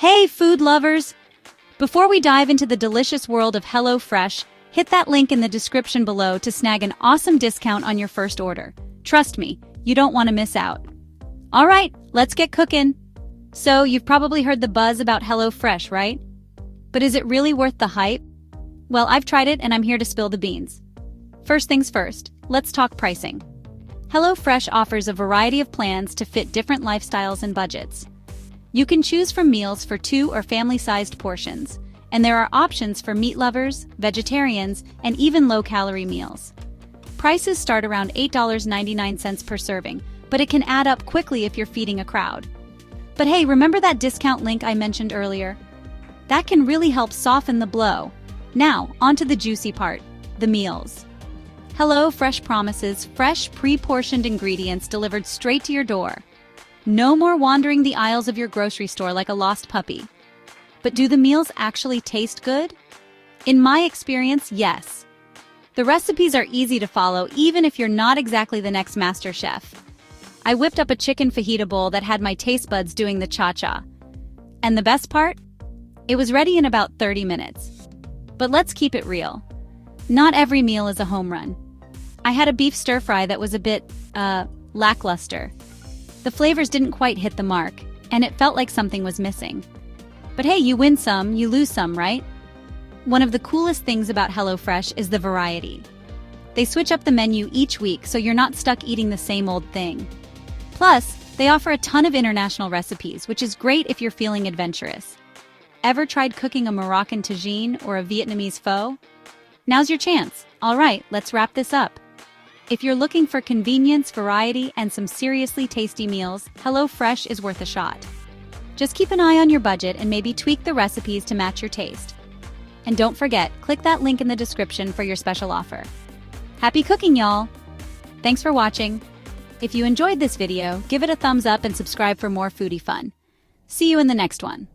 Hey, food lovers! Before we dive into the delicious world of HelloFresh, hit that link in the description below to snag an awesome discount on your first order. Trust me, you don't want to miss out. All right, let's get cooking. So, you've probably heard the buzz about HelloFresh, right? But is it really worth the hype? Well, I've tried it and I'm here to spill the beans. First things first, let's talk pricing. HelloFresh offers a variety of plans to fit different lifestyles and budgets. You can choose from meals for 2 or family-sized portions, and there are options for meat lovers, vegetarians, and even low-calorie meals. Prices start around $8.99 per serving, but it can add up quickly if you're feeding a crowd. But hey, remember that discount link I mentioned earlier? That can really help soften the blow. Now, onto the juicy part, the meals. HelloFresh promises fresh, pre-portioned ingredients delivered straight to your door. No more wandering the aisles of your grocery store like a lost puppy. But do the meals actually taste good? In my experience, yes. The recipes are easy to follow even if you're not exactly the next master chef. I whipped up a chicken fajita bowl that had my taste buds doing the cha-cha. And the best part? It was ready in about 30 minutes. But let's keep it real. Not every meal is a home run. I had a beef stir-fry that was a bit, lackluster. The flavors didn't quite hit the mark, and it felt like something was missing. But hey, you win some, you lose some, right? One of the coolest things about HelloFresh is the variety. They switch up the menu each week so you're not stuck eating the same old thing. Plus, they offer a ton of international recipes, which is great if you're feeling adventurous. Ever tried cooking a Moroccan tagine or a Vietnamese pho? Now's your chance. All right, let's wrap this up. If you're looking for convenience, variety, and some seriously tasty meals, HelloFresh is worth a shot. Just keep an eye on your budget and maybe tweak the recipes to match your taste. And don't forget, click that link in the description for your special offer. Happy cooking, y'all! Thanks for watching. If you enjoyed this video, give it a thumbs up and subscribe for more foodie fun. See you in the next one.